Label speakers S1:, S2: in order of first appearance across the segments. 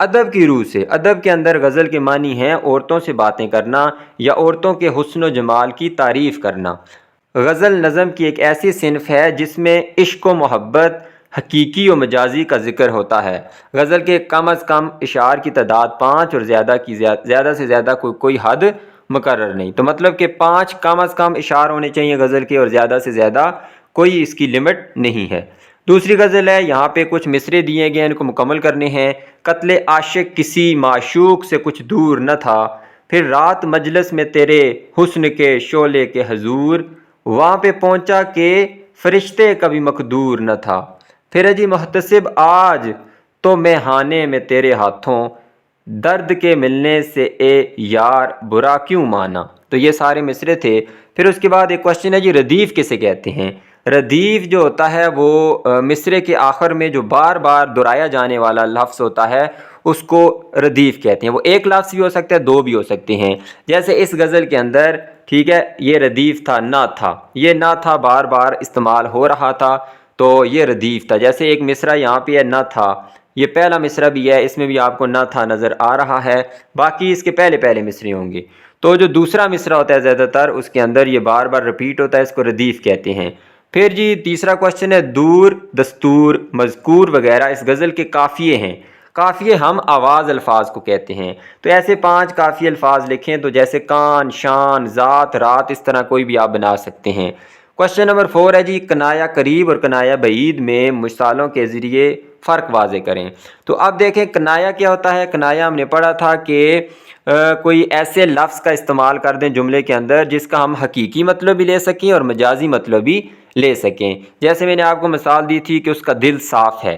S1: ادب کی روح سے، ادب کے اندر غزل کے معنی ہیں عورتوں سے باتیں کرنا یا عورتوں کے حسن و جمال کی تعریف کرنا۔ غزل نظم کی ایک ایسی صنف ہے جس میں عشق و محبت حقیقی و مجازی کا ذکر ہوتا ہے۔ غزل کے کم از کم اشعار کی تعداد 5 اور زیادہ سے زیادہ کوئی حد مقرر نہیں، تو مطلب کہ 5 کم از کم اشعار ہونے چاہیے غزل کے اور زیادہ سے زیادہ کوئی اس کی لمٹ نہیں ہے۔ دوسری غزل ہے، یہاں پہ کچھ مصرے دیے گئے ہیں، ان کو مکمل کرنے ہیں۔ قتل عاشق کسی معشوق سے کچھ دور نہ تھا، پھر رات مجلس میں تیرے حسن کے شعلے کے حضور، وہاں پہ پہنچا کہ فرشتے کا بھی مقدور نہ تھا، پھر جی محتسب آج تو میخانے میں تیرے ہاتھوں، درد کے ملنے سے اے یار برا کیوں مانا۔ تو یہ سارے مصرے تھے۔ پھر اس کے بعد ایک کوشچن ہے جی ردیف کسے کہتے ہیں؟ ردیف جو ہوتا ہے وہ مصرے کے آخر میں جو بار بار دہرایا جانے والا لفظ ہوتا ہے اس کو ردیف کہتے ہیں۔ وہ ایک لفظ بھی ہو سکتا ہے، دو بھی ہو سکتے ہیں۔ جیسے اس غزل کے اندر ٹھیک ہے، یہ ردیف تھا، نہ تھا، یہ نہ تھا بار بار استعمال ہو رہا تھا تو یہ ردیف تھا۔ جیسے ایک مصرع یہاں پہ ہے نہ تھا، یہ پہلا مصرع بھی ہے، اس میں بھی آپ کو نہ تھا نظر آ رہا ہے، باقی اس کے پہلے مصرے ہوں گے۔ تو جو دوسرا مصرع ہوتا ہے زیادہ تر اس کے اندر یہ بار بار رپیٹ ہوتا ہے، اس کو ردیف کہتے ہیں۔ پھر جی تیسرا کوشچن ہے دور، دستور، مذکور وغیرہ اس غزل کے قافیے ہیں۔ قافیے ہم آواز الفاظ کو کہتے ہیں، تو ایسے 5 قافیے الفاظ لکھیں، تو جیسے کان، شان، ذات، رات، اس طرح کوئی بھی آپ بنا سکتے ہیں۔ کوشچن نمبر 4 ہے جی کنایہ قریب اور کنایہ بعید میں مثالوں کے ذریعے فرق واضح کریں۔ تو اب دیکھیں کنایہ کیا ہوتا ہے۔ کنایہ ہم نے پڑھا تھا کہ کوئی ایسے لفظ کا استعمال کر دیں جملے کے اندر جس کا ہم حقیقی مطلب بھی لے سکیں اور مجازی مطلب بھی لے سکیں۔ جیسے میں نے آپ کو مثال دی تھی کہ اس کا دل صاف ہے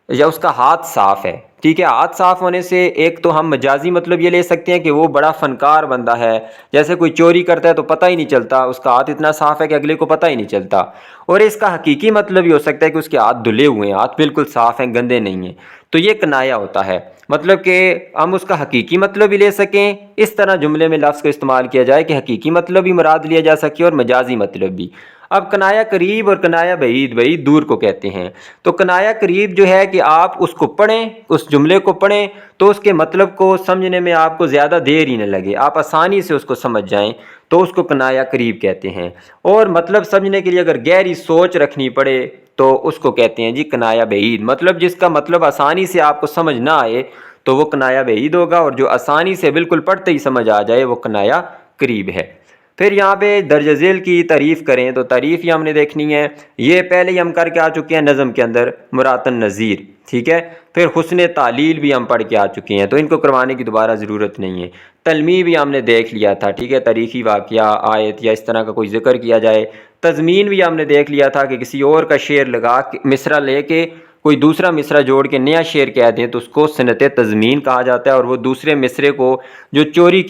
S1: یا اس کا ہاتھ صاف ہے، ٹھیک ہے۔ ہاتھ صاف ہونے سے ایک تو ہم مجازی مطلب یہ لے سکتے ہیں کہ وہ بڑا فنکار بندہ ہے، جیسے کوئی چوری کرتا ہے تو پتہ ہی نہیں چلتا، اس کا ہاتھ اتنا صاف ہے کہ اگلے کو پتہ ہی نہیں چلتا۔ اور اس کا حقیقی مطلب یہ ہو سکتا ہے کہ اس کے ہاتھ دھلے ہوئے ہیں، ہاتھ بالکل صاف ہیں، گندے نہیں ہیں، تو یہ کنایہ ہوتا ہے۔ مطلب کہ ہم اس کا حقیقی مطلب بھی لے سکیں، اس طرح جملے میں لفظ کو استعمال کیا جائے کہ حقیقی مطلب بھی مراد لیا جا سکے اور مجازی مطلب بھی۔ اب کنایہ قریب اور کنایہ بعید، بعید دور کو کہتے ہیں۔ تو کنایہ قریب جو ہے کہ آپ اس کو پڑھیں، اس جملے کو پڑھیں تو اس کے مطلب کو سمجھنے میں آپ کو زیادہ دیر ہی نہ لگے، آپ آسانی سے اس کو سمجھ جائیں، تو اس کو کنایہ قریب کہتے ہیں۔ اور مطلب سمجھنے کے لیے اگر گہری سوچ رکھنی پڑے تو اس کو کہتے ہیں جی کنایہ بعید۔ مطلب جس کا مطلب آسانی سے آپ کو سمجھ نہ آئے تو وہ کنایہ بعید ہوگا، اور جو آسانی سے بالکل پڑھتے ہی سمجھ آ جائے وہ کنایہ قریب ہے۔ پھر یہاں پہ درج ذیل کی تعریف کریں تو تعریف یہ ہم نے دیکھنی ہے، یہ پہلے ہی ہم کر کے آ چکے ہیں نظم کے اندر، مراتن نظیر، ٹھیک ہے۔ پھر حسن تعلیل بھی ہم پڑھ کے آ چکے ہیں، تو ان کو کروانے کی دوبارہ ضرورت نہیں ہے۔ تلمیح بھی ہم نے دیکھ لیا تھا، ٹھیک ہے، تاریخی واقعہ، آیت یا اس طرح کا کوئی ذکر کیا جائے۔ تضمین بھی ہم نے دیکھ لیا تھا کہ کسی اور کا شعر لگا کے مصرع لے کے کوئی دوسرا مصرع جوڑ کے نیا شعر کہہ دیں تو اس کو صنعت تضمین کہا جاتا ہے، اور وہ دوسرے مصرے کو جو چوری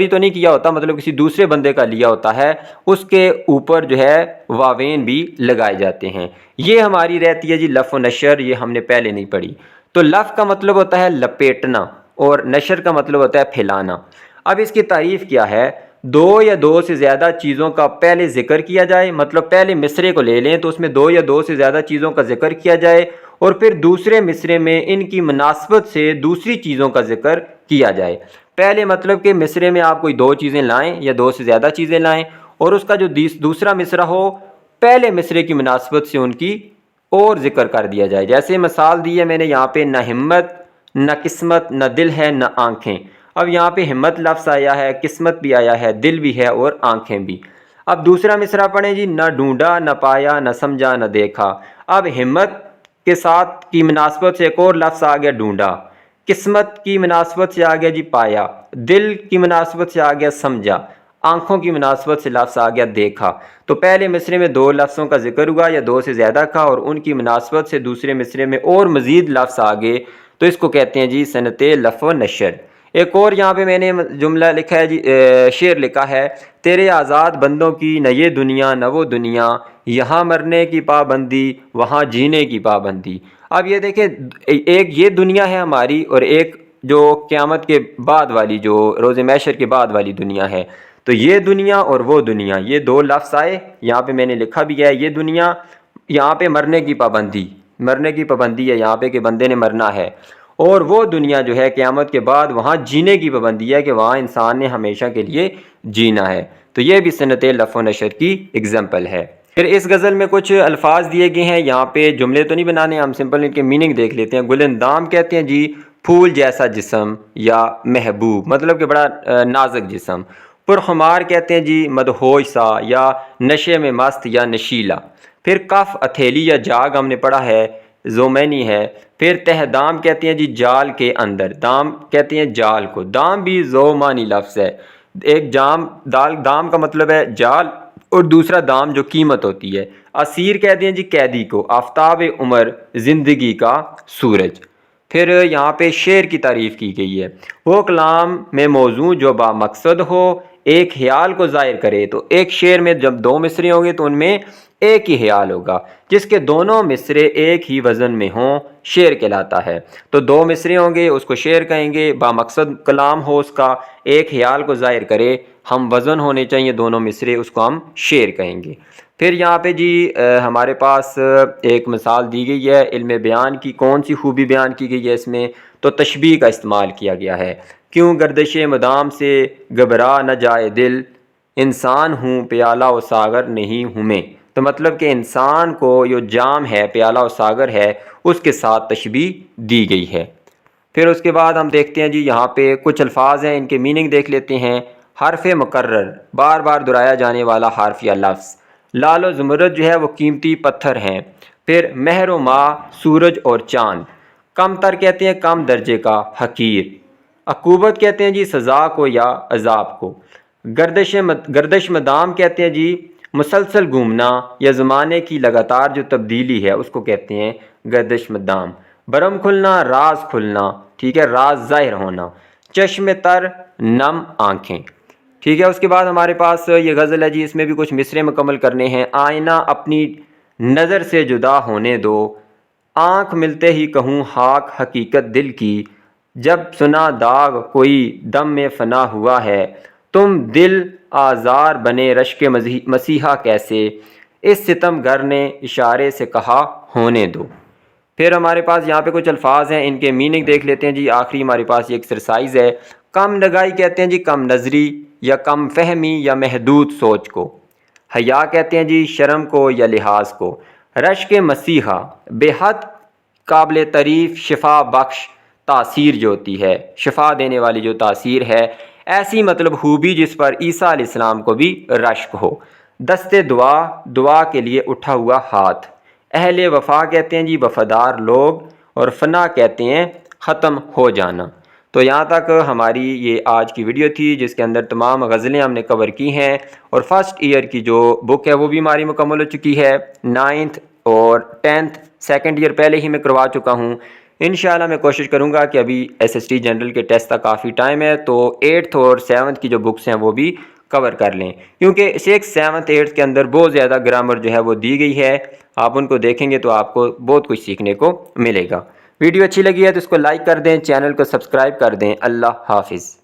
S1: تو نہیں کیا ہوتا، مطلب کسی دوسرے بندے کا لیا ہوتا ہے، اس کے اوپر جو ہے واوین بھی لگائے جاتے ہیں۔ یہ ہماری رہتی ہے جی لف و نشر، یہ ہم نے پہلے نہیں پڑھی۔ تو لف کا مطلب ہوتا ہے لپیٹنا اور نشر کا مطلب ہوتا ہے پھیلانا۔ اب اس کی تعریف کیا ہے؟ دو یا دو سے زیادہ چیزوں کا پہلے ذکر کیا جائے، مطلب پہلے مصرے کو لے لیں تو اس میں دو یا دو سے زیادہ چیزوں کا ذکر کیا جائے، اور پھر دوسرے مصرے میں ان کی مناسبت سے دوسری چیزوں کا ذکر کیا جائے۔ پہلے مطلب کہ مصرے میں آپ کوئی 2 چیزیں لائیں یا 2 سے زیادہ چیزیں لائیں، اور اس کا جو دوسرا مصرع ہو پہلے مصرے کی مناسبت سے ان کی اور ذکر کر دیا جائے۔ جیسے مثال دی ہے میں نے یہاں پہ، نہ ہمت، نہ قسمت، نہ دل ہے، نہ آنکھیں۔ اب یہاں پہ ہمت لفظ آیا ہے، قسمت بھی آیا ہے، دل بھی ہے اور آنکھیں بھی۔ اب دوسرا مصرع پڑھیں جی، نہ ڈھونڈا، نہ پایا، نہ سمجھا، نہ دیکھا۔ اب ہمت کے ساتھ کی مناسبت سے ایک اور لفظ آ گیا ڈھونڈا، قسمت کی مناسبت سے آ گیا جی پایا، دل کی مناسبت سے آ گیا سمجھا، آنکھوں کی مناسبت سے لفظ آ گیا دیکھا۔ تو پہلے مصرے میں 2 لفظوں کا ذکر ہوا یا 2 سے زیادہ کا، اور ان کی مناسبت سے دوسرے مصرے میں اور مزید لفظ آگے، تو اس کو کہتے ہیں جی صنعت لف و نشر۔ ایک اور یہاں پہ میں نے جملہ لکھا ہے جی، شعر لکھا ہے، تیرے آزاد بندوں کی نہ یہ دنیا نہ وہ دنیا، یہاں مرنے کی پابندی وہاں جینے کی پابندی۔ اب یہ دیکھیں، ایک یہ دنیا ہے ہماری، اور ایک جو قیامت کے بعد والی، جو روز محشر کے بعد والی دنیا ہے۔ تو یہ دنیا اور وہ دنیا، یہ 2 لفظ آئے، یہاں پہ میں نے لکھا بھی ہے، یہ دنیا، یہاں پہ مرنے کی پابندی، مرنے کی پابندی ہے یہاں پہ کہ بندے نے مرنا ہے، اور وہ دنیا جو ہے قیامت کے بعد وہاں جینے کی پابندی ہے کہ وہاں انسان نے ہمیشہ کے لیے جینا ہے۔ تو یہ بھی صنعت لف و نشر کی اگزامپل ہے۔ پھر اس غزل میں کچھ الفاظ دیے گئے ہیں، یہاں پہ جملے تو نہیں بنانے، ہم سمپل ان کے میننگ دیکھ لیتے ہیں۔ گلندام کہتے ہیں جی پھول جیسا جسم یا محبوب، مطلب کہ بڑا نازک جسم۔ پرخمار کہتے ہیں جی مدہوش سا یا نشے میں مست یا نشیلا۔ پھر کف ہتھیلی یا جاگ ہم نے پڑھا ہے، زومینی ہے۔ پھر تہ دام کہتے ہیں جی جال کے اندر، دام کہتے ہیں جال کو، دام بھی زومانی لفظ ہے، ایک دام کا مطلب ہے جال اور دوسرا دام جو قیمت ہوتی ہے۔ اسیر کہتے ہیں جی قیدی کو، آفتاب عمر زندگی کا سورج۔ پھر یہاں پہ شعر کی تعریف کی گئی ہے، وہ کلام میں موضوع جو با مقصد ہو ایک خیال کو ظاہر کرے۔ تو ایک شعر میں جب دو مصرے ہوں گے تو ان میں ایک ہی خیال ہوگا، جس کے دونوں مصرے ایک ہی وزن میں ہوں شعر کہلاتا ہے۔ تو دو مصرے ہوں گے اس کو شعر کہیں گے، با مقصد کلام ہو اس کا، ایک خیال کو ظاہر کرے، ہم وزن ہونے چاہیے دونوں مصرے، اس کو ہم شعر کہیں گے۔ پھر یہاں پہ جی ہمارے پاس ایک مثال دی گئی ہے علم بیان کی، کون سی خوبی بیان کی گئی ہے اس میں؟ تو تشبیہ کا استعمال کیا گیا ہے۔ کیوں گردش مدام سے گھبرا نہ جائے دل، انسان ہوں پیالہ و ساغر نہیں ہوں میں۔ تو مطلب کہ انسان کو جو جام ہے، پیالہ و ساغر ہے، اس کے ساتھ تشبیہ دی گئی ہے۔ پھر اس کے بعد ہم دیکھتے ہیں جی یہاں پہ کچھ الفاظ ہیں، ان کے میننگ دیکھ لیتے ہیں۔ حرف مکرر، بار بار دہرایا جانے والا حرف یا لفظ۔ لال و زمرد جو ہے وہ قیمتی پتھر ہیں۔ پھر مہر و ماہ، سورج اور چاند۔ کم تر کہتے ہیں کم درجے کا، حقیر۔ عقوبت کہتے ہیں جی سزا کو یا عذاب کو۔ گردش مدام کہتے ہیں جی مسلسل گھومنا یا زمانے کی لگاتار جو تبدیلی ہے اس کو کہتے ہیں گردش مدام۔ برم کھلنا، راز کھلنا، ٹھیک ہے، راز ظاہر ہونا۔ چشم تر، نم آنکھیں، ٹھیک ہے۔ اس کے بعد ہمارے پاس یہ غزل ہے جی، اس میں بھی کچھ مصرے مکمل کرنے ہیں۔ آئینہ اپنی نظر سے جدا ہونے دو، آنکھ ملتے ہی کہوں خاک حقیقت دل کی، جب سنا داغ کوئی دم میں فنا ہوا ہے، تم دل آزار بنے رشک مسیحا کیسے، اس ستم گر نے اشارے سے کہا ہونے دو۔ پھر ہمارے پاس یہاں پہ کچھ الفاظ ہیں، ان کے میننگ دیکھ لیتے ہیں جی۔ آخری ہمارے پاس یہ ایکسرسائز ہے۔ کم نگاہی کہتے ہیں جی کم نظری یا کم فہمی یا محدود سوچ کو۔ حیا کہتے ہیں جی شرم کو یا لحاظ کو۔ رشک مسیحا، بے حد قابل تعریف شفا بخش تاثیر جو ہوتی ہے، شفا دینے والی جو تاثیر ہے، ایسی مطلب خوبی جس پر عیسیٰ علیہ السلام کو بھی رشک ہو۔ دست دعا، دعا کے لیے اٹھا ہوا ہاتھ۔ اہل وفا کہتے ہیں جی وفادار لوگ، اور فنا کہتے ہیں ختم ہو جانا۔ تو یہاں تک ہماری یہ آج کی ویڈیو تھی، جس کے اندر تمام غزلیں ہم نے کور کی ہیں، اور فرسٹ ایئر کی جو بک ہے وہ بھی ہماری مکمل ہو چکی ہے۔ 9th اور 10th سیکنڈ ایئر پہلے ہی میں کروا چکا ہوں۔ انشاءاللہ میں کوشش کروں گا کہ ابھی SST جنرل کے ٹیسٹ تک کافی ٹائم ہے، تو 8th اور 7th کی جو بکس ہیں وہ بھی کور کر لیں، کیونکہ 6th 7th 8th کے اندر بہت زیادہ گرامر جو ہے وہ دی گئی ہے۔ آپ ان کو دیکھیں گے تو آپ کو بہت کچھ سیکھنے کو ملے گا۔ ویڈیو اچھی لگی ہے تو اس کو لائک کر دیں، چینل کو سبسکرائب کر دیں۔ اللہ حافظ۔